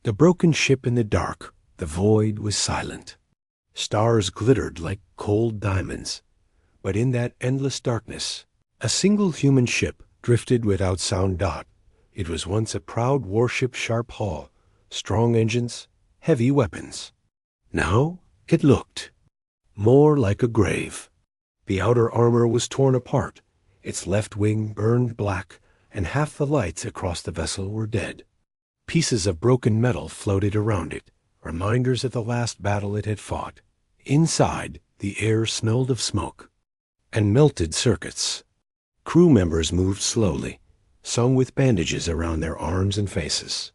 The broken ship in the dark, the void was silent. Stars glittered like cold diamonds. But in that endless darkness, a single human ship drifted without sound. It was once a proud warship, sharp hull, strong engines, heavy weapons. Now it looked more like a grave. The outer armor was torn apart, its left wing burned black, and half the lights across the vessel were dead. Pieces of broken metal floated around it, reminders of the last battle it had fought. Inside, the air smelled of smoke and melted circuits. Crew members moved slowly, some with bandages around their arms and faces.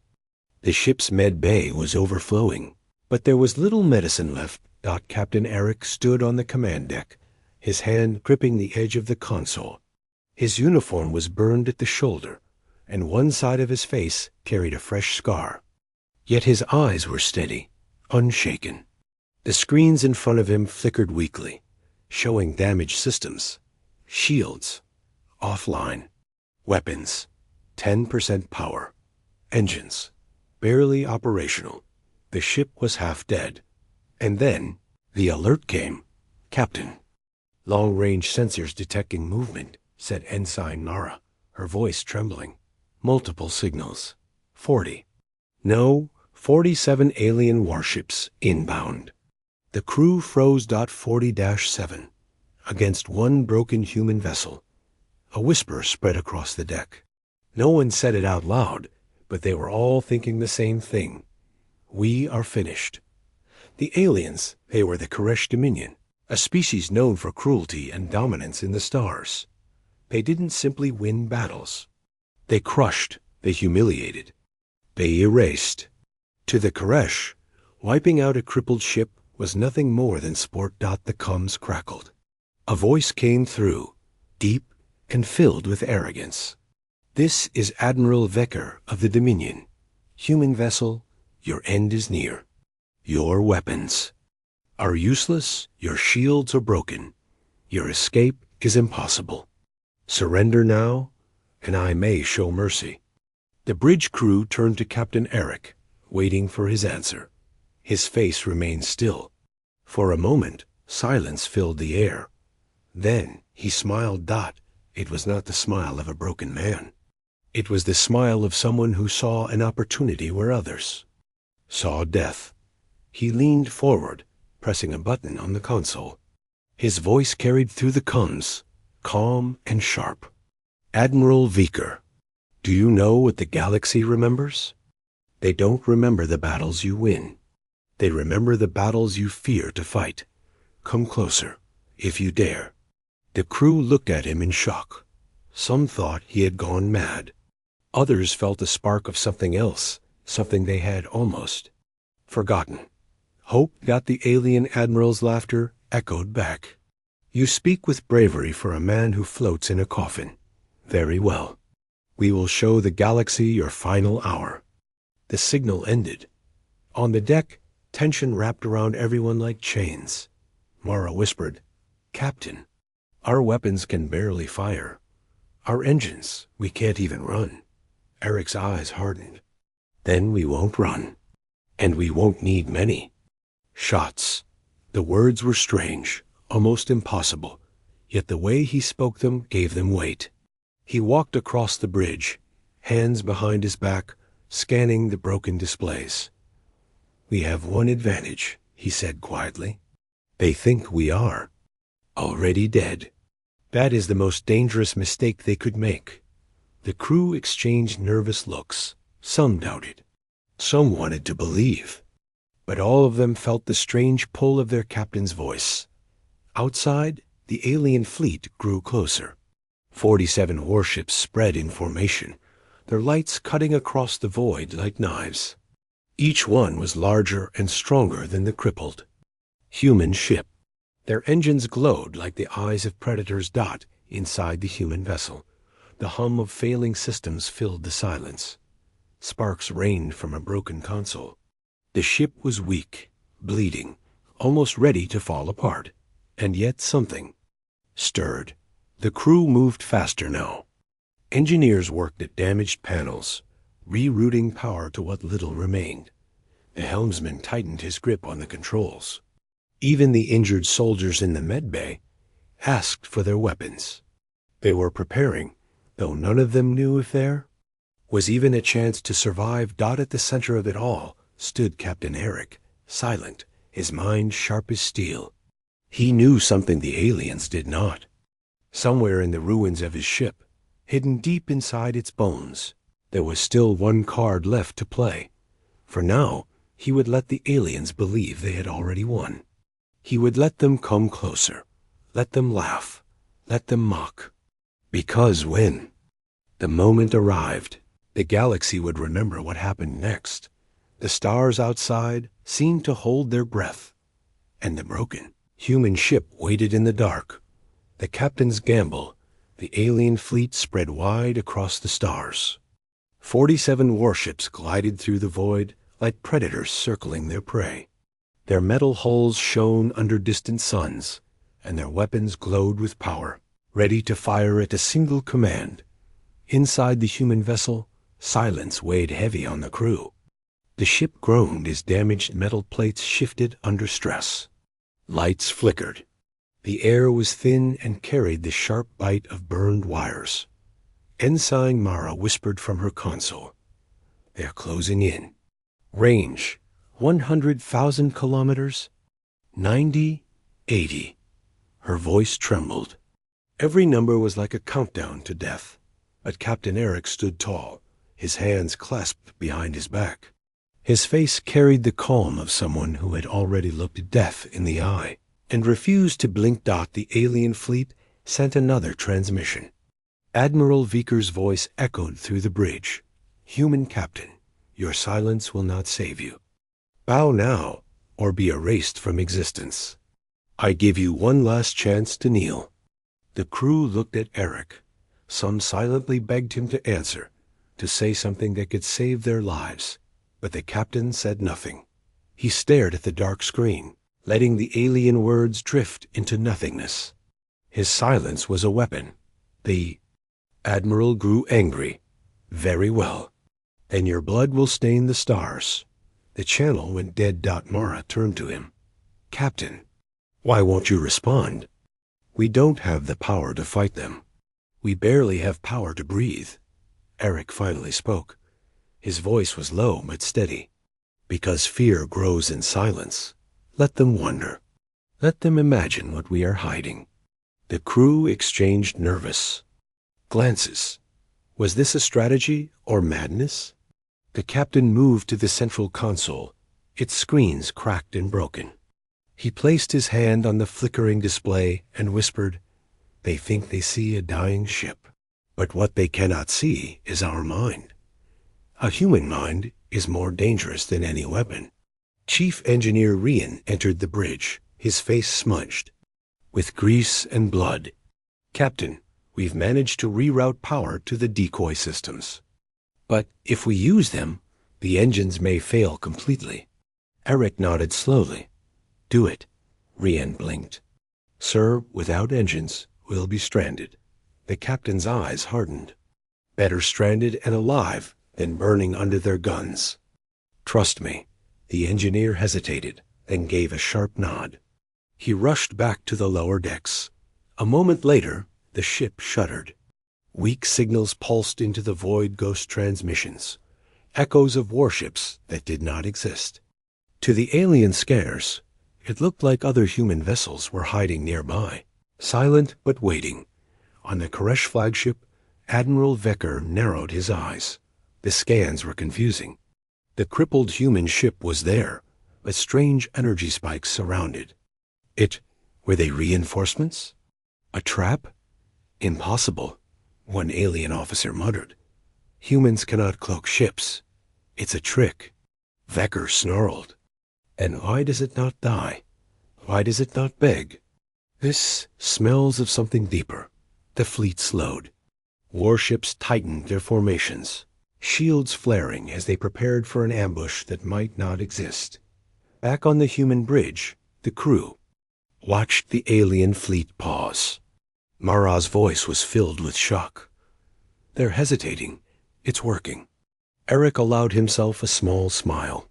The ship's med bay was overflowing, but there was little medicine left. Captain Eric stood on the command deck, his hand gripping the edge of the console. His uniform was burned at the shoulder, and one side of his face carried a fresh scar. Yet his eyes were steady, unshaken. The screens in front of him flickered weakly, showing damaged systems, shields, offline, weapons, 10% power, engines, barely operational. The ship was half dead. And then the alert came. "Captain." "Long-range sensors detecting movement," said Ensign Nara, her voice trembling. "Multiple signals. 40. No, 47 alien warships inbound." The crew froze. 40-7 against one broken human vessel. A whisper spread across the deck. No one said it out loud, but they were all thinking the same thing. We are finished. The aliens, they were the Koresh Dominion, a species known for cruelty and dominance in the stars. They didn't simply win battles. They crushed, they humiliated, they erased. To the Koresh, wiping out a crippled ship was nothing more than sport. The comms crackled. A voice came through, deep and filled with arrogance. "This is Admiral Vecker of the Dominion. Human vessel, your end is near. Your weapons are useless, your shields are broken. Your escape is impossible. Surrender now, and I may show mercy." The bridge crew turned to Captain Eric, waiting for his answer. His face remained still. For a moment, silence filled the air. Then he smiled. It was not the smile of a broken man. It was the smile of someone who saw an opportunity where others saw death. He leaned forward, pressing a button on the console. His voice carried through the comms, calm and sharp. "Admiral Vecker, do you know what the galaxy remembers? They don't remember the battles you win. They remember the battles you fear to fight. Come closer, if you dare." The crew looked at him in shock. Some thought he had gone mad. Others felt a spark of something else, something they had almost forgotten. Hope. The alien admiral's laughter echoed back. "You speak with bravery for a man who floats in a coffin. Very well. We will show the galaxy your final hour." The signal ended. On the deck, tension wrapped around everyone like chains. Mara whispered, "Captain, our weapons can barely fire. Our engines, we can't even run." Eric's eyes hardened. "Then we won't run. And we won't need many shots." The words were strange, almost impossible, yet the way he spoke them gave them weight. He walked across the bridge, hands behind his back, scanning the broken displays. "We have one advantage," he said quietly. "They think we are already dead. That is the most dangerous mistake they could make." The crew exchanged nervous looks. Some doubted. Some wanted to believe. But all of them felt the strange pull of their captain's voice. Outside, the alien fleet grew closer. 47 warships spread in formation, their lights cutting across the void like knives. Each one was larger and stronger than the crippled human ship. Their engines glowed like the eyes of predators. Inside the human vessel, the hum of failing systems filled the silence. Sparks rained from a broken console. The ship was weak, bleeding, almost ready to fall apart. And yet something stirred. The crew moved faster now. Engineers worked at damaged panels, rerouting power to what little remained. The helmsman tightened his grip on the controls. Even the injured soldiers in the medbay asked for their weapons. They were preparing, though none of them knew if there was even a chance to survive. At the center of it all stood Captain Eric, silent, his mind sharp as steel. He knew something the aliens did not. Somewhere in the ruins of his ship, hidden deep inside its bones, there was still one card left to play. For now, he would let the aliens believe they had already won. He would let them come closer, let them laugh, let them mock. Because when the moment arrived, the galaxy would remember what happened next. The stars outside seemed to hold their breath, and the broken human ship waited in the dark. The captain's gamble, the alien fleet spread wide across the stars. 47 warships glided through the void like predators circling their prey. Their metal hulls shone under distant suns, and their weapons glowed with power, ready to fire at a single command. Inside the human vessel, silence weighed heavy on the crew. The ship groaned as damaged metal plates shifted under stress. Lights flickered. The air was thin and carried the sharp bite of burned wires. Ensign Mara whispered from her console. "They're closing in. Range, 100,000 kilometers. 90, 80. Her voice trembled. Every number was like a countdown to death. But Captain Eric stood tall, his hands clasped behind his back. His face carried the calm of someone who had already looked death in the eye and refused to blink. The alien fleet sent another transmission. Admiral Viker's voice echoed through the bridge. "Human captain, your silence will not save you. Bow now, or be erased from existence. I give you one last chance to kneel." The crew looked at Eric. Some silently begged him to answer, to say something that could save their lives. But the captain said nothing. He stared at the dark screen, letting the alien words drift into nothingness. His silence was a weapon. The admiral grew angry. "Very well. Then your blood will stain the stars." The channel went dead. Mara turned to him. "Captain, why won't you respond?" "We don't have the power to fight them. We barely have power to breathe." Eric finally spoke. His voice was low but steady. "Because fear grows in silence. Let them wonder. Let them imagine what we are hiding." The crew exchanged nervous glances. Was this a strategy or madness? The captain moved to the central console, its screens cracked and broken. He placed his hand on the flickering display and whispered, "They think they see a dying ship. But what they cannot see is our mind. A human mind is more dangerous than any weapon." Chief Engineer Rian entered the bridge, his face smudged with grease and blood. "Captain, we've managed to reroute power to the decoy systems. But if we use them, the engines may fail completely." Eric nodded slowly. "Do it." Rian blinked. "Sir, without engines, we'll be stranded." The captain's eyes hardened. "Better stranded and alive than burning under their guns. Trust me." The engineer hesitated, then gave a sharp nod. He rushed back to the lower decks. A moment later, the ship shuddered. Weak signals pulsed into the void ghost transmissions, echoes of warships that did not exist. To the alien scanners, it looked like other human vessels were hiding nearby, silent but waiting. On the Koresh flagship, Admiral Veker narrowed his eyes. The scans were confusing. The crippled human ship was there, but strange energy spikes surrounded it. Were they reinforcements? A trap? Impossible, one alien officer muttered. Humans cannot cloak ships. It's a trick. Veker snarled. And why does it not die? Why does it not beg? This smells of something deeper. The fleet slowed. Warships tightened their formations, shields flaring as they prepared for an ambush that might not exist. Back on the human bridge, the crew watched the alien fleet pause. Mara's voice was filled with shock. "They're hesitating. It's working." Eric allowed himself a small smile.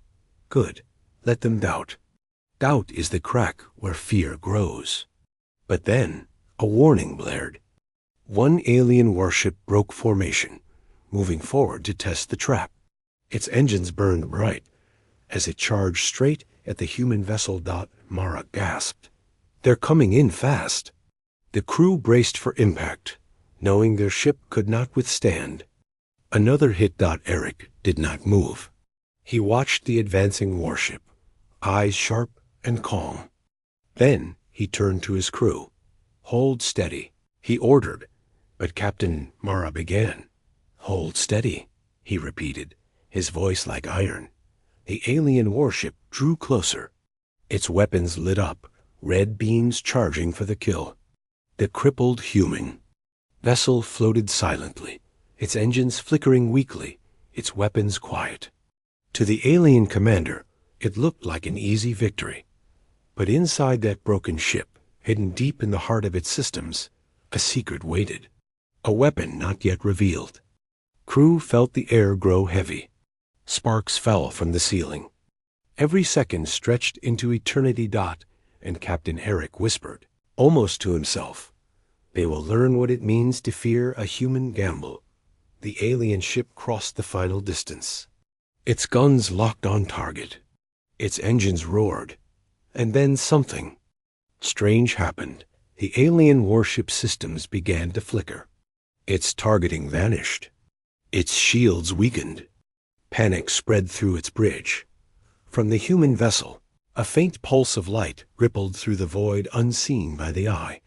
Good. Let them doubt. Doubt is the crack where fear grows. But then, a warning blared. One alien warship broke formation, moving forward to test the trap. Its engines burned bright as it charged straight at the human vessel. Mara gasped. They're coming in fast. The crew braced for impact, knowing their ship could not withstand. Another hit. Eric did not move. He watched the advancing warship, eyes sharp and calm. Then he turned to his crew. Hold steady, he ordered, but Captain Mara began. Hold steady, he repeated, his voice like iron. The alien warship drew closer. Its weapons lit up, red beams charging for the kill. The crippled human vessel floated silently, its engines flickering weakly, its weapons quiet. To the alien commander, it looked like an easy victory. But inside that broken ship, hidden deep in the heart of its systems, a secret waited. A weapon not yet revealed. Crew felt the air grow heavy. Sparks fell from the ceiling. Every second stretched into eternity. And Captain Eric whispered, almost to himself, they will learn what it means to fear a human gamble. The alien ship crossed the final distance. Its guns locked on target. Its engines roared. And then something strange happened. The alien warship systems began to flicker. Its targeting vanished. Its shields weakened. Panic spread through its bridge. From the human vessel, a faint pulse of light rippled through the void, unseen by the eye,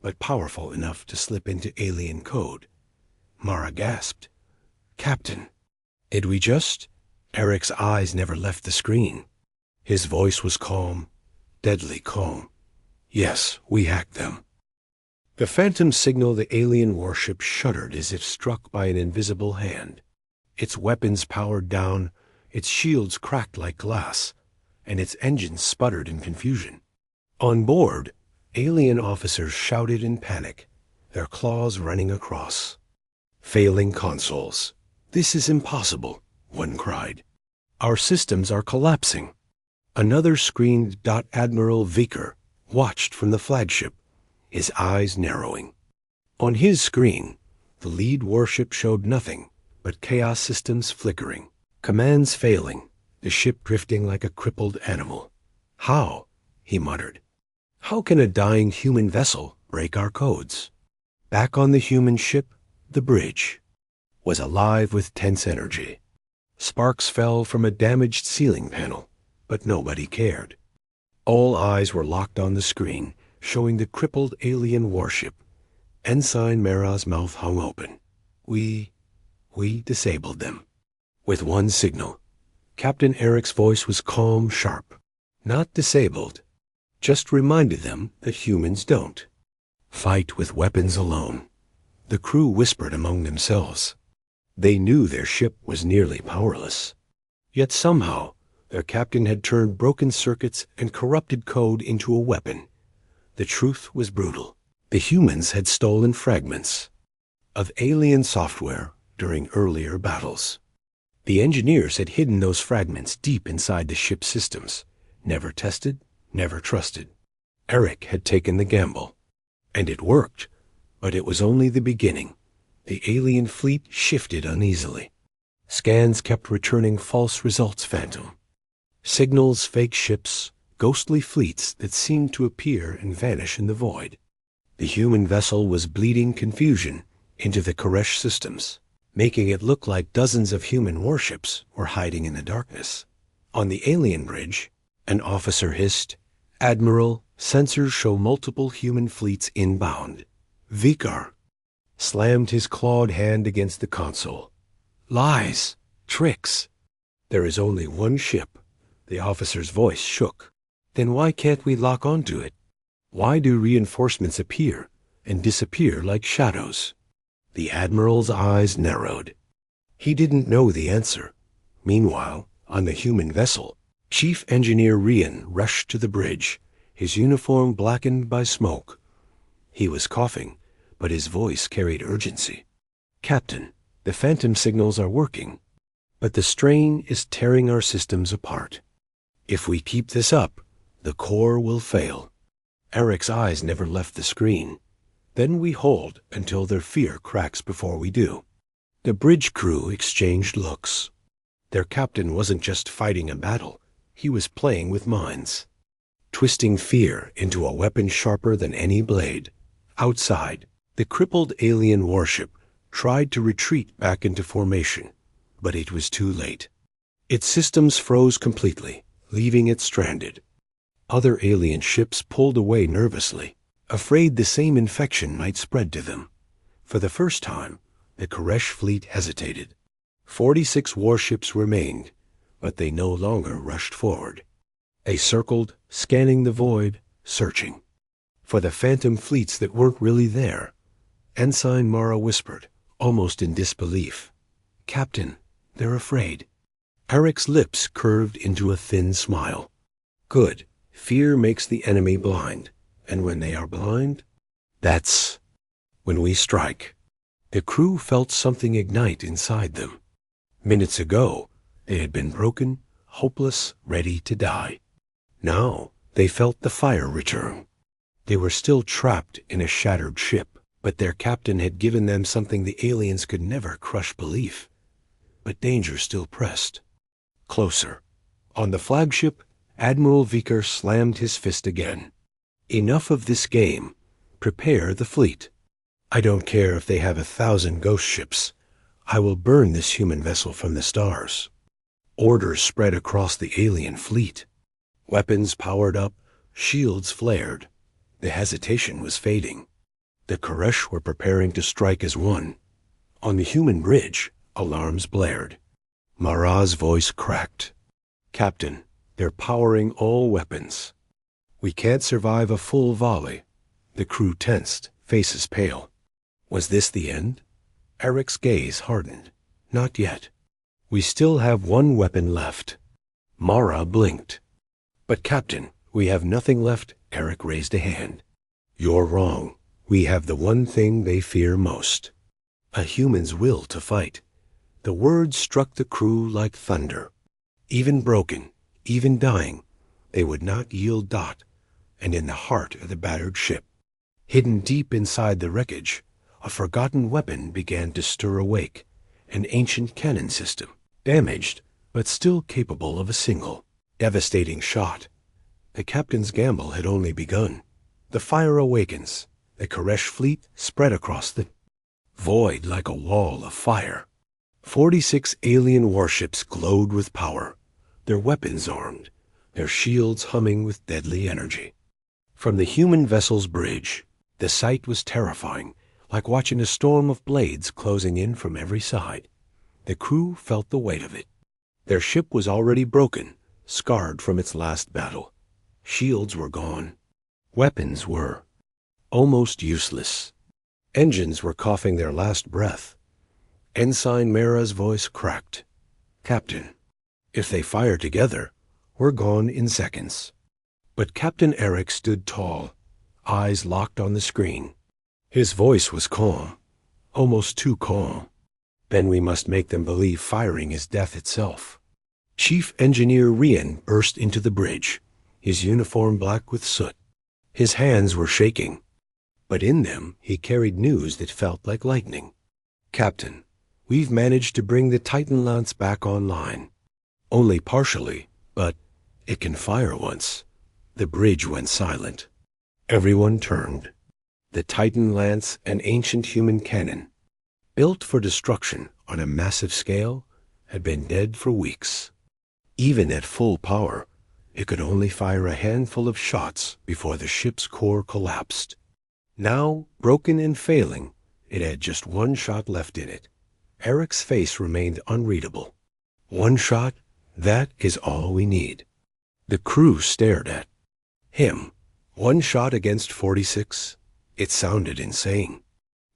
but powerful enough to slip into alien code. Mara gasped. Captain, did we just? Eric's eyes never left the screen. His voice was calm, deadly calm. Yes, we hacked them. The phantom signal. The alien warship shuddered as if struck by an invisible hand. Its weapons powered down, its shields cracked like glass, and its engines sputtered in confusion. On board, alien officers shouted in panic, their claws running across. Failing consoles. This is impossible, one cried. Our systems are collapsing. Another screamed. Admiral Vicker watched from the flagship, his eyes narrowing. On his screen, the lead warship showed nothing but chaos systems flickering, commands failing, the ship drifting like a crippled animal. How? He muttered. How can a dying human vessel break our codes? Back on the human ship, the bridge was alive with tense energy. Sparks fell from a damaged ceiling panel, but nobody cared. All eyes were locked on the screen, showing the crippled alien warship. Ensign Mara's mouth hung open. We disabled them. With one signal. Captain Eric's voice was calm, sharp. Not disabled. Just reminded them that humans don't fight with weapons alone. The crew whispered among themselves. They knew their ship was nearly powerless. Yet somehow, their captain had turned broken circuits and corrupted code into a weapon. The truth was brutal. The humans had stolen fragments of alien software during earlier battles. The engineers had hidden those fragments deep inside the ship's systems, never tested, never trusted. Eric had taken the gamble, and it worked, but it was only the beginning. The alien fleet shifted uneasily. Scans kept returning false results. Phantom signals, fake ships, ghostly fleets that seemed to appear and vanish in the void. The human vessel was bleeding confusion into the Koresh systems, making it look like dozens of human warships were hiding in the darkness. On the alien bridge, an officer hissed, Admiral, sensors show multiple human fleets inbound. Vicar slammed his clawed hand against the console. Lies, tricks. There is only one ship. The officer's voice shook. Then why can't we lock onto it? Why do reinforcements appear and disappear like shadows? The Admiral's eyes narrowed. He didn't know the answer. Meanwhile, on the human vessel, Chief Engineer Rian rushed to the bridge, his uniform blackened by smoke. He was coughing, but his voice carried urgency. Captain, the phantom signals are working, but the strain is tearing our systems apart. If we keep this up, the core will fail. Eric's eyes never left the screen. Then we hold until their fear cracks before we do. The bridge crew exchanged looks. Their captain wasn't just fighting a battle. He was playing with minds, twisting fear into a weapon sharper than any blade. Outside, the crippled alien warship tried to retreat back into formation, but it was too late. Its systems froze completely, leaving it stranded. Other alien ships pulled away nervously, afraid the same infection might spread to them. For the first time, the Koresh fleet hesitated. 46 warships remained, but they no longer rushed forward. They circled, scanning the void, searching for the phantom fleets that weren't really there. Ensign Mara whispered, almost in disbelief, "Captain, they're afraid." Eric's lips curved into a thin smile. "Good. Fear makes the enemy blind. And when they are blind, that's when we strike." The crew felt something ignite inside them. Minutes ago, they had been broken, hopeless, ready to die. Now, they felt the fire return. They were still trapped in a shattered ship, but their captain had given them something the aliens could never crush belief. But danger still pressed. Closer. On the flagship, Admiral Vicker slammed his fist again. "Enough of this game. Prepare the fleet. I don't care if they have 1,000 ghost ships. I will burn this human vessel from the stars." Orders spread across the alien fleet. Weapons powered up, shields flared. The hesitation was fading. The Koresh were preparing to strike as one. On the human bridge, alarms blared. Mara's voice cracked. "Captain, they're powering all weapons. We can't survive a full volley." The crew tensed, faces pale. Was this the end? Eric's gaze hardened. Not yet. "We still have one weapon left." Mara blinked. "But Captain, we have nothing left." Eric raised a hand. "You're wrong. We have the one thing they fear most. A human's will to fight." The words struck the crew like thunder. Even broken, even dying, they would not yield. And in the heart of the battered ship, hidden deep inside the wreckage, a forgotten weapon began to stir awake, an ancient cannon system, damaged but still capable of a single, devastating shot. The captain's gamble had only begun. The fire awakens. The Koresh fleet spread across the void like a wall of fire. 46 alien warships glowed with power, their weapons armed, their shields humming with deadly energy. From the human vessel's bridge, the sight was terrifying, like watching a storm of blades closing in from every side. The crew felt the weight of it. Their ship was already broken, scarred from its last battle. Shields were gone. Weapons were almost useless. Engines were coughing their last breath. Ensign Mara's voice cracked. "Captain, if they fire together, we're gone in seconds." But Captain Eric stood tall, eyes locked on the screen. His voice was calm, almost too calm. "Then we must make them believe firing is death itself." Chief Engineer Rian burst into the bridge, his uniform black with soot. His hands were shaking, but in them he carried news that felt like lightning. "Captain, we've managed to bring the Titan Lance back online. Only partially, but it can fire once." The bridge went silent. Everyone turned. The Titan Lance, an ancient human cannon, built for destruction on a massive scale, had been dead for weeks. Even at full power, it could only fire a handful of shots before the ship's core collapsed. Now, broken and failing, it had just one shot left in it. Eric's face remained unreadable. One shot, that is all we need. The crew stared at him. One shot against 46? It sounded insane.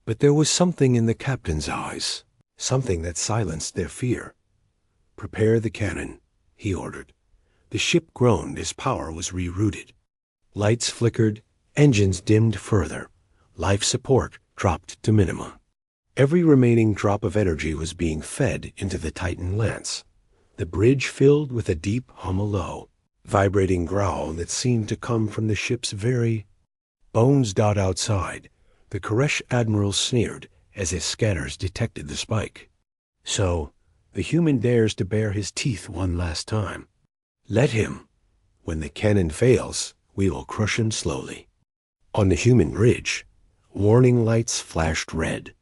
But there was something in the captain's eyes, something that silenced their fear. "Prepare the cannon," he ordered. The ship groaned as power was rerouted. Lights flickered, engines dimmed further. Life support dropped to minimum. Every remaining drop of energy was being fed into the Titan Lance. The bridge filled with a deep hum low. vibrating growl that seemed to come from the ship's very bones. Outside, the Koresh admiral sneered as his scanners detected the spike. So, the human dares to bare his teeth one last time. Let him. When the cannon fails, we will crush him slowly. On the human bridge, warning lights flashed red.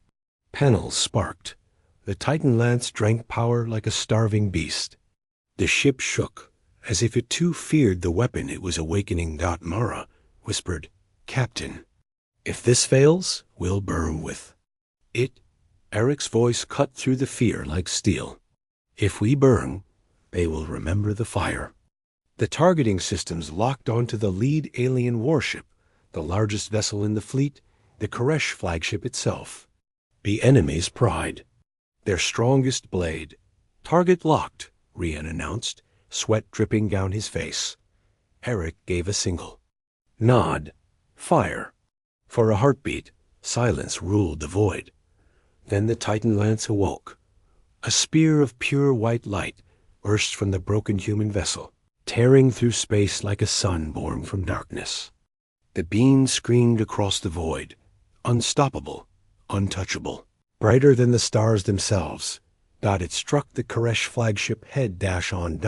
Panels sparked. The Titan lance drank power like a starving beast. The ship shook, as if it too feared the weapon it was awakening. Mara whispered, "Captain, if this fails, we'll burn with it." Eric's voice cut through the fear like steel. "If we burn, they will remember the fire." The targeting systems locked onto the lead alien warship, the largest vessel in the fleet, the Koresh flagship itself. The enemy's pride. Their strongest blade. "Target locked," Rian announced, sweat dripping down his face. Eric gave a single nod. Fire. For a heartbeat, silence ruled the void. Then the Titan lance awoke. A spear of pure white light burst from the broken human vessel, tearing through space like a sun born from darkness. The beam screamed across the void, unstoppable, untouchable, brighter than the stars themselves. It struck the Koresh flagship head on.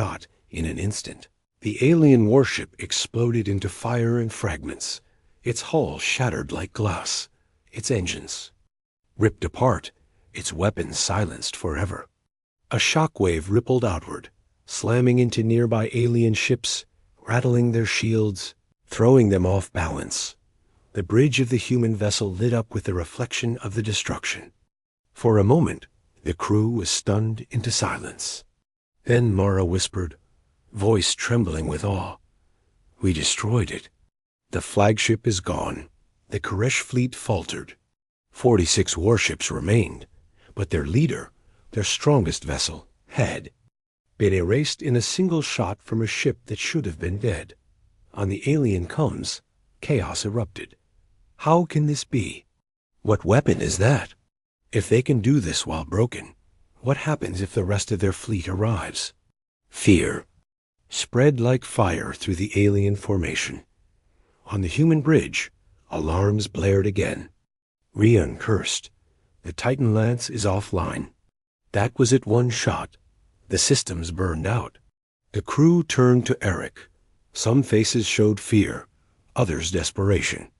In an instant, the alien warship exploded into fire and fragments, its hull shattered like glass, its engines ripped apart, its weapons silenced forever. A shockwave rippled outward, slamming into nearby alien ships, rattling their shields, throwing them off balance. The bridge of the human vessel lit up with the reflection of the destruction. For a moment, the crew was stunned into silence. Then Mara whispered, voice trembling with awe, "We destroyed it. The flagship is gone." The Koresh fleet faltered. 46 warships remained, but their leader, their strongest vessel, had been erased in a single shot from a ship that should have been dead. On the alien comes, chaos erupted. How can this be? What weapon is that? If they can do this while broken, what happens if the rest of their fleet arrives? Fear spread like fire through the alien formation. On the human bridge, alarms blared again. Rian cursed. The Titan lance is offline. That was it, one shot. The systems burned out. The crew turned to Eric. Some faces showed fear, others desperation.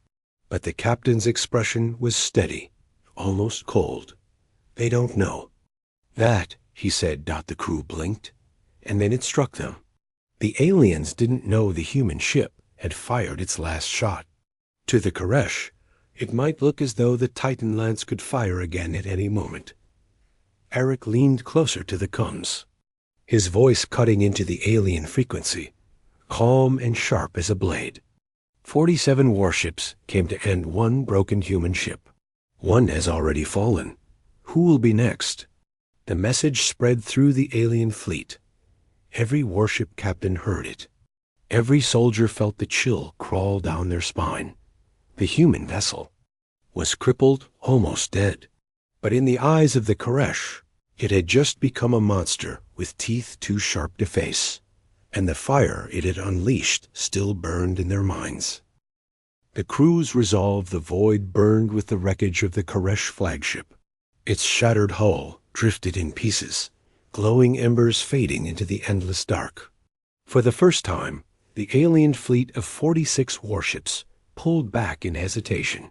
But the captain's expression was steady, almost cold. "They don't know." "That," he said. The crew blinked, and then it struck them. The aliens didn't know the human ship had fired its last shot. To the Koresh, it might look as though the Titan lance could fire again at any moment. Eric leaned closer to the comms, his voice cutting into the alien frequency, calm and sharp as a blade. 47 warships came to end one broken human ship. One has already fallen. Who will be next? The message spread through the alien fleet. Every warship captain heard it. Every soldier felt the chill crawl down their spine. The human vessel was crippled, almost dead. But in the eyes of the Koresh, it had just become a monster with teeth too sharp to face, and the fire it had unleashed still burned in their minds. The crew's resolve, the void burned with the wreckage of the Koresh flagship. Its shattered hull drifted in pieces, glowing embers fading into the endless dark. For the first time, the alien fleet of 46 warships pulled back in hesitation.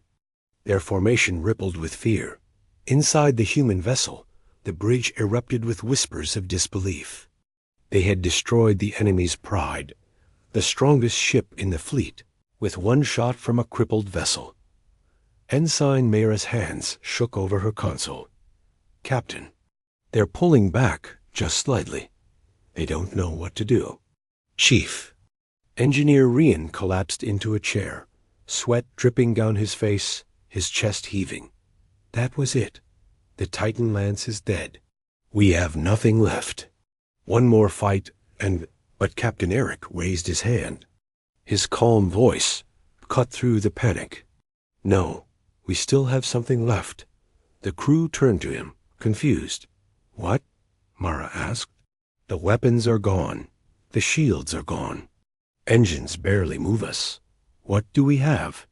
Their formation rippled with fear. Inside the human vessel, the bridge erupted with whispers of disbelief. They had destroyed the enemy's pride, the strongest ship in the fleet, with one shot from a crippled vessel. Ensign Mayra's hands shook over her console. "Captain, they're pulling back just slightly. They don't know what to do." "Chief." Engineer Rian collapsed into a chair, sweat dripping down his face, his chest heaving. "That was it. The Titan lance is dead. We have nothing left. One more fight and—" But Captain Eric raised his hand. His calm voice cut through the panic. "No, we still have something left." The crew turned to him, confused. "What?" Mara asked. "The weapons are gone. The shields are gone. Engines barely move us. What do we have?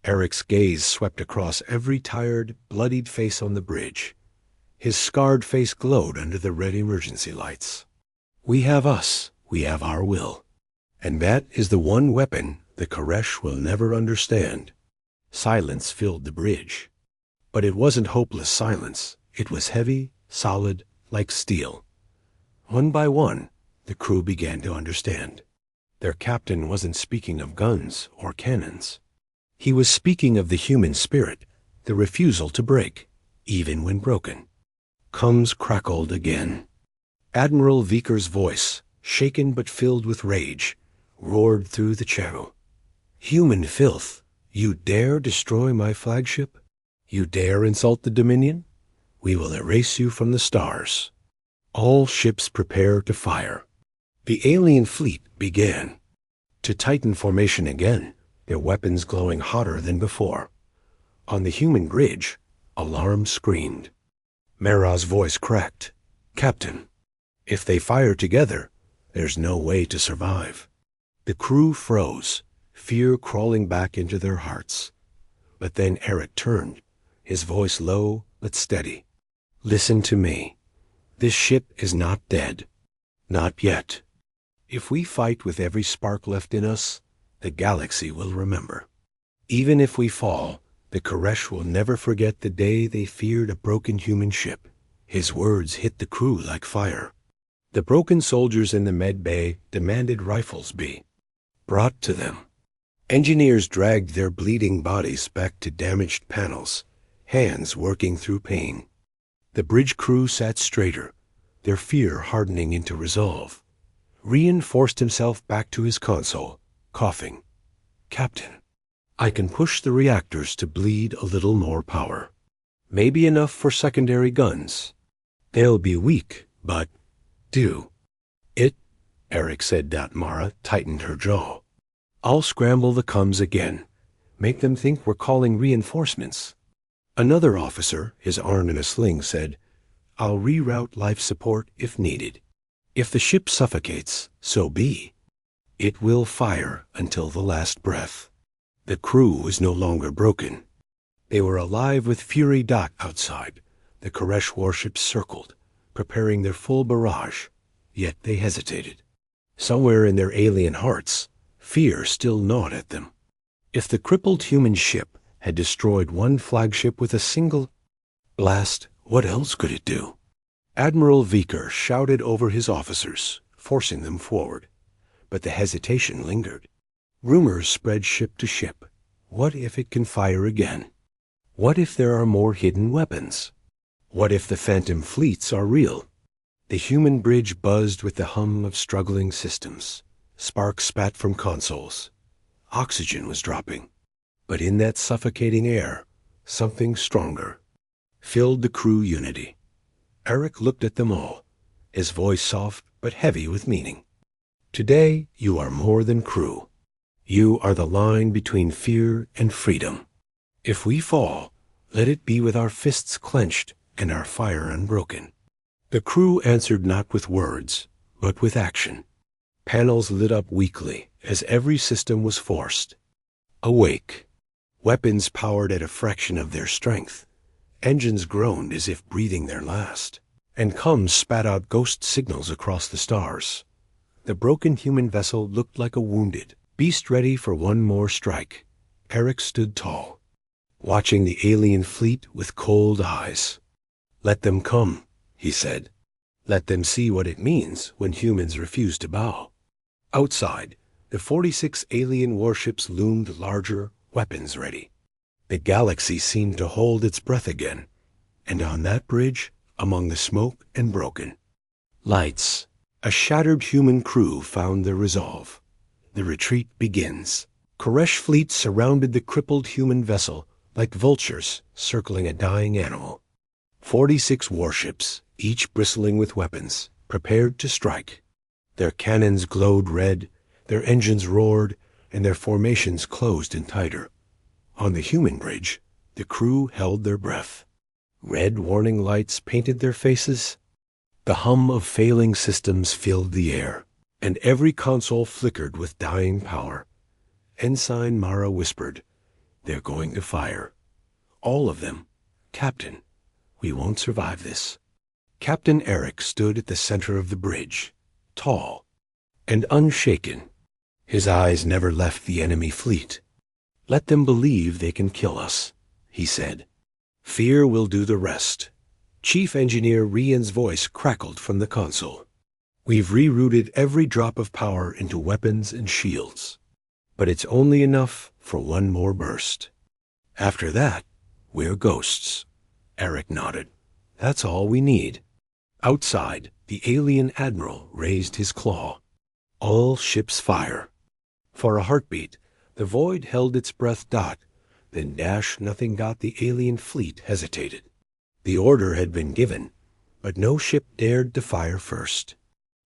Eric's gaze swept across every tired, bloodied face on the bridge. His scarred face glowed under the red emergency lights. We have us. We have our will. And that is the one weapon the Koresh will never understand. Silence filled the bridge. But it wasn't hopeless silence. It was heavy, solid, like steel. One by one, the crew began to understand. Their captain wasn't speaking of guns or cannons. He was speaking of the human spirit, the refusal to break, even when broken. Combs crackled again. Admiral Viker's voice, shaken but filled with rage, roared through the channel. Human filth! You dare destroy my flagship? You dare insult the Dominion? We will erase you from the stars. All ships prepare to fire. The alien fleet began to tighten formation again, their weapons glowing hotter than before. On the human bridge, alarm screamed. Mara's voice cracked. Captain, if they fire together, there's no way to survive. The crew froze, fear crawling back into their hearts. But then Eric turned, his voice low but steady. Listen to me. This ship is not dead. Not yet. If we fight with every spark left in us, the galaxy will remember. Even if we fall, the Koresh will never forget the day they feared a broken human ship. His words hit the crew like fire. The broken soldiers in the med bay demanded rifles be brought to them. Engineers dragged their bleeding bodies back to damaged panels, hands working through pain. The bridge crew sat straighter, their fear hardening into resolve. Rian forced himself back to his console, coughing. Captain, I can push the reactors to bleed a little more power. Maybe enough for secondary guns. They'll be weak, but do it, Eric said. Mara tightened her jaw. I'll scramble the comms again. Make them think we're calling reinforcements. Another officer, his arm in a sling, said, I'll reroute life support if needed. If the ship suffocates, so be. It will fire until the last breath. The crew was no longer broken. They were alive with fury. Outside, the Koresh warships circled, preparing their full barrage, yet they hesitated. Somewhere in their alien hearts, fear still gnawed at them. If the crippled human ship had destroyed one flagship with a single blast, what else could it do? Admiral Viker shouted over his officers, forcing them forward. But the hesitation lingered. Rumors spread ship to ship. What if it can fire again? What if there are more hidden weapons? What if the phantom fleets are real? The human bridge buzzed with the hum of struggling systems. Sparks spat from consoles. Oxygen was dropping. But in that suffocating air, something stronger filled the crew unity. Eric looked at them all, his voice soft but heavy with meaning. Today, you are more than crew. You are the line between fear and freedom. If we fall, let it be with our fists clenched and our fire unbroken. The crew answered not with words, but with action. Panels lit up weakly as every system was forced. Awake. Weapons powered at a fraction of their strength. Engines groaned as if breathing their last, and comms spat out ghost signals across the stars. The broken human vessel looked like a wounded beast ready for one more strike. Eric stood tall, watching the alien fleet with cold eyes. Let them come, he said. Let them see what it means when humans refuse to bow. Outside, the 46 alien warships loomed larger, weapons ready. The galaxy seemed to hold its breath again, and on that bridge, among the smoke and broken lights, a shattered human crew found their resolve. The retreat begins. Koresh fleets surrounded the crippled human vessel like vultures circling a dying animal. 46 warships, each bristling with weapons, prepared to strike. Their cannons glowed red, their engines roared, and their formations closed in tighter. On the human bridge, the crew held their breath. Red warning lights painted their faces. The hum of failing systems filled the air. and every console flickered with dying power. Ensign Mara whispered, "They're going to fire. All of them. Captain, we won't survive this." Captain Eric stood at the center of the bridge, tall and unshaken. His eyes never left the enemy fleet. "Let them believe they can kill us," he said. "Fear will do the rest." Chief Engineer Rian's voice crackled from the console. "We've rerouted every drop of power into weapons and shields, but it's only enough for one more burst. After that, we're ghosts." Eric nodded. "That's all we need." Outside, the alien admiral raised his claw. All ships fire. For a heartbeat, the void held its breath. Then Nothing Got the alien fleet hesitated. The order had been given, but no ship dared to fire first.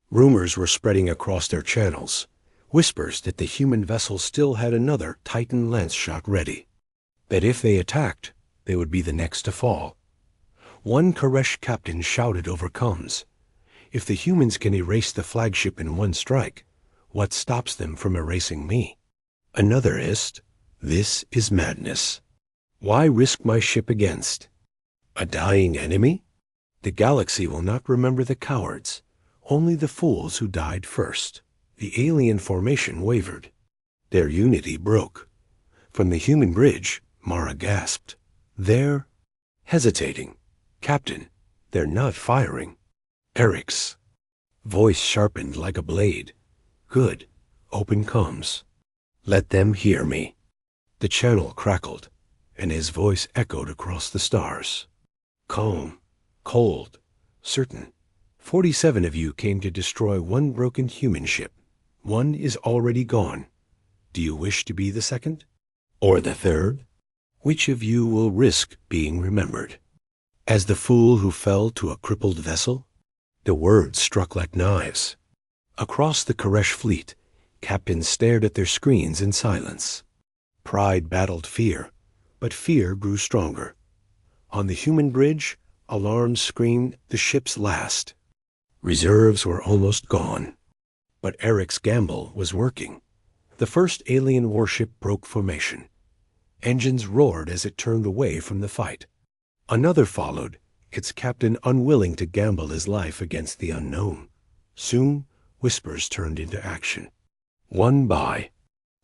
Rumors were spreading across their channels, whispers that the human vessel still had another Titan lance shot ready, that if they attacked, they would be the next to fall. One Koresh captain shouted over comms, "If the humans can erase the flagship in one strike, what stops them from erasing me?" Another hissed, "This is madness. Why risk my ship against a dying enemy? The galaxy will not remember the cowards, only the fools who died first." The alien formation wavered. Their unity broke. From the human bridge, Mara gasped, "They're hesitating. Captain, they're not firing." Eric's voice sharpened like a blade. "Good. Open comms. Let them hear me." The channel crackled, and his voice echoed across the stars. "Calm, cold, certain. 47 of you came to destroy one broken human ship. One is already gone. Do you wish to be the second? Or the third? Which of you will risk being remembered as the fool who fell to a crippled vessel?" The words struck like knives. Across the Koresh fleet, captains stared at their screens in silence. Pride battled fear, but fear grew stronger. On the human bridge, alarms screamed the ship's last. Reserves were almost gone. But Eric's gamble was working. The first alien warship broke formation. Engines roared as it turned away from the fight. Another followed, its captain unwilling to gamble his life against the unknown. Soon, whispers turned into action. One by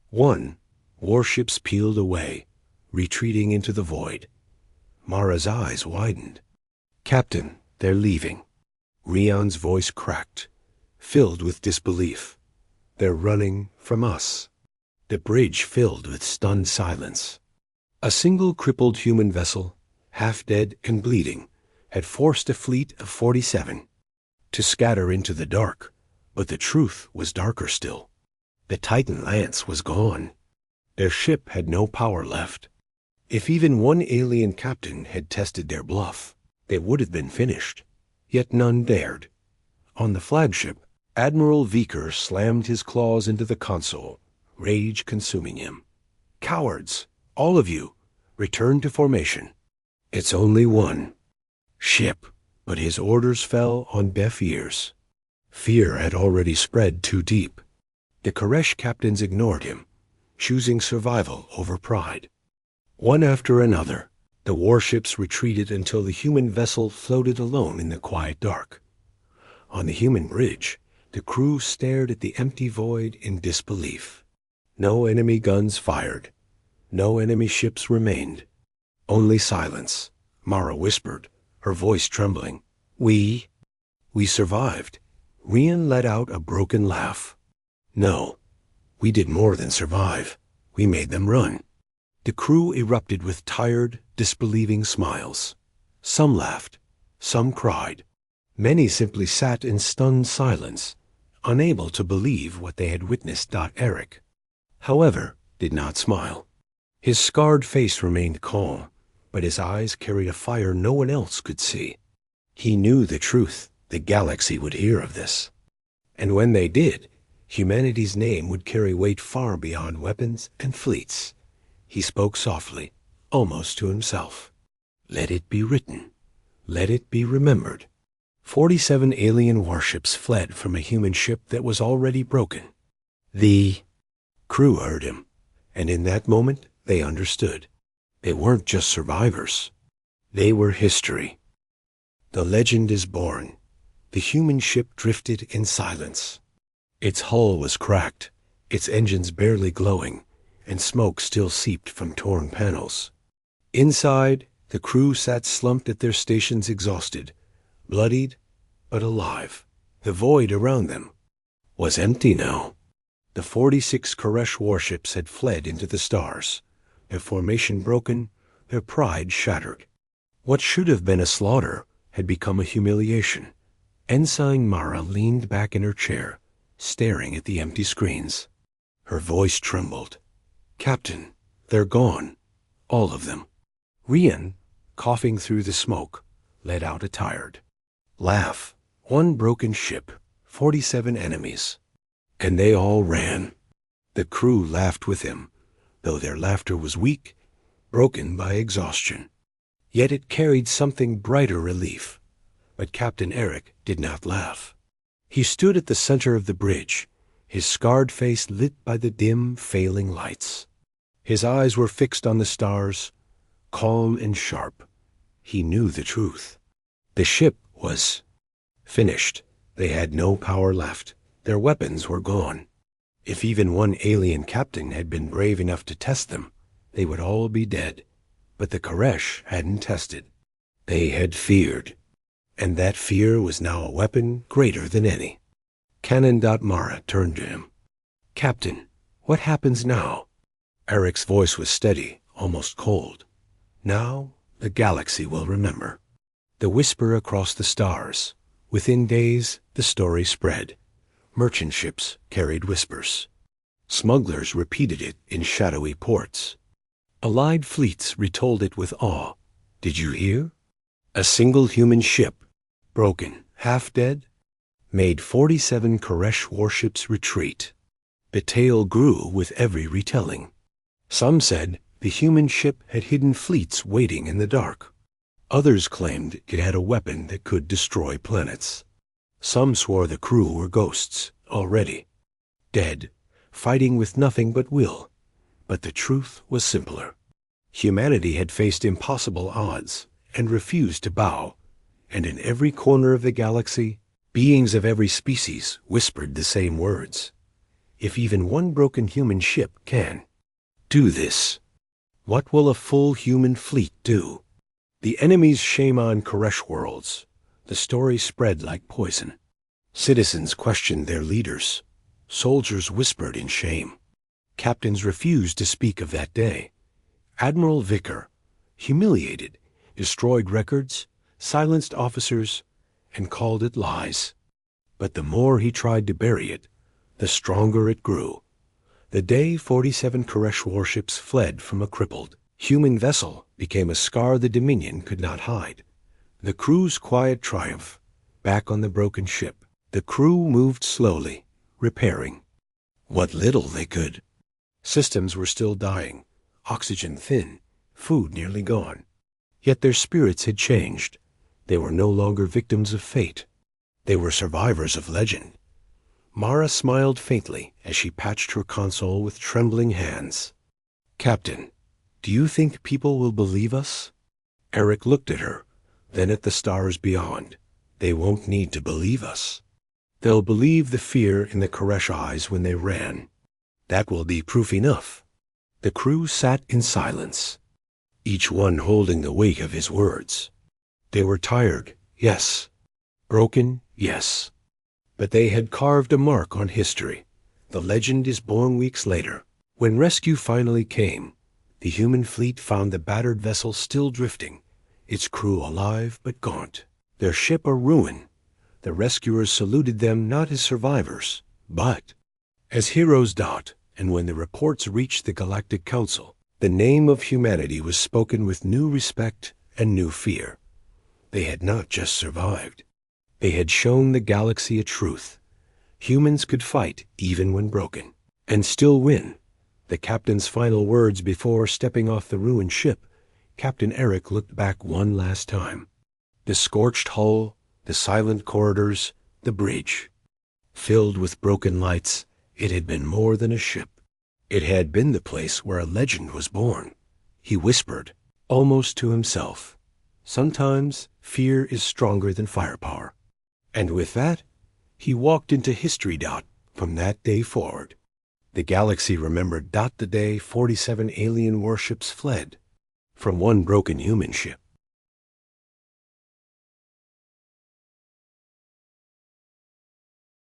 one, warships peeled away, retreating into the void. Mara's eyes widened. "Captain, they're leaving." Rian's voice cracked, filled with disbelief. "They're running from us." The bridge filled with stunned silence. A single crippled human vessel, half dead and bleeding, had forced a fleet of 47 to scatter into the dark, but the truth was darker still. The Titan lance was gone. Their ship had no power left. If even one alien captain had tested their bluff, they would have been finished. Yet none dared. On the flagship, Admiral Viker slammed his claws into the console, rage consuming him. "Cowards, all of you, return to formation. It's only one ship." But his orders fell on deaf ears. Fear had already spread too deep. The Koresh captains ignored him, choosing survival over pride. One after another, the warships retreated until the human vessel floated alone in the quiet dark. On the human bridge, the crew stared at the empty void in disbelief. No enemy guns fired. No enemy ships remained. Only silence. Mara whispered, her voice trembling. We survived." Rian let out a broken laugh. "No, we did more than survive. We made them run." The crew erupted with tired, disbelieving smiles. Some laughed, some cried. Many simply sat in stunned silence, unable to believe what they had witnessed. Eric, however, did not smile. His scarred face remained calm, but his eyes carried a fire no one else could see. He knew the truth. The galaxy would hear of this. And when they did, humanity's name would carry weight far beyond weapons and fleets. He spoke softly, almost to himself. "Let it be written. Let it be remembered. 47 alien warships fled from a human ship that was already broken. The crew heard him, and in that moment they understood. They weren't just survivors. They were history. The legend is born. The human ship drifted in silence. Its hull was cracked, its engines barely glowing, and smoke still seeped from torn panels. Inside, the crew sat slumped at their stations, exhausted, bloodied, but alive. The void around them was empty now. The 46 Koresh warships had fled into the stars, their formation broken, their pride shattered. What should have been a slaughter had become a humiliation. Ensign Mara leaned back in her chair, staring at the empty screens. Her voice trembled. "Captain, they're gone. All of them." Rian, coughing through the smoke, let out a tired laugh. One broken ship, 47 enemies. And they all ran. The crew laughed with him, though their laughter was weak, broken by exhaustion. Yet it carried something brighter relief. But Captain Eric did not laugh. He stood at the center of the bridge, his scarred face lit by the dim, failing lights. His eyes were fixed on the stars, calm and sharp. He knew the truth. The ship was finished. They had no power left. Their weapons were gone. If even one alien captain had been brave enough to test them, they would all be dead. But the Koresh hadn't tested. They had feared. And that fear was now a weapon greater than any. Canon Mara turned to him. "Captain, what happens now?" Eric's voice was steady, almost cold. "Now the galaxy will remember." The whisper across the stars. Within days, the story spread. Merchant ships carried whispers. Smugglers repeated it in shadowy ports. Allied fleets retold it with awe. "Did you hear? A single human ship, broken, half dead, made 47 Koresh warships retreat." The tale grew with every retelling. Some said the human ship had hidden fleets waiting in the dark. Others claimed it had a weapon that could destroy planets. Some swore the crew were ghosts, already dead, fighting with nothing but will. But the truth was simpler. Humanity had faced impossible odds and refused to bow, and in every corner of the galaxy, beings of every species whispered the same words. If even one broken human ship can do this, what will a full human fleet do? The enemy's shame on Koresh worlds. The story spread like poison. Citizens questioned their leaders. Soldiers whispered in shame. Captains refused to speak of that day. Admiral Vicker, humiliated, destroyed records, silenced officers, and called it lies. But the more he tried to bury it, the stronger it grew. The day 47 Koresh warships fled from a crippled human vessel became a scar the Dominion could not hide. The crew's quiet triumph. Back on the broken ship, the crew moved slowly, repairing what little they could. Systems were still dying, oxygen thin, food nearly gone. Yet their spirits had changed. They were no longer victims of fate. They were survivors of legend. Mara smiled faintly as she patched her console with trembling hands. "Captain, do you think people will believe us?" Eric looked at her, then at the stars beyond. "They won't need to believe us. They'll believe the fear in the Koresh eyes when they ran. That will be proof enough." The crew sat in silence, each one holding the weight of his words. They were tired, yes. Broken, yes. But they had carved a mark on history. The legend is born weeks later. When rescue finally came, the human fleet found the battered vessel still drifting, its crew alive but gaunt, their ship a ruin. The rescuers saluted them not as survivors, but as heroes. And when the reports reached the Galactic Council, the name of humanity was spoken with new respect and new fear. They had not just survived. They had shown the galaxy a truth. Humans could fight even when broken, and still win. The captain's final words before stepping off the ruined ship, Captain Eric looked back one last time. The scorched hull, the silent corridors, the bridge. Filled with broken lights, it had been more than a ship. It had been the place where a legend was born. He whispered, almost to himself, "Sometimes fear is stronger than firepower." And with that, he walked into history. From that day forward, the galaxy remembered. The day 47 alien warships fled from one broken human ship.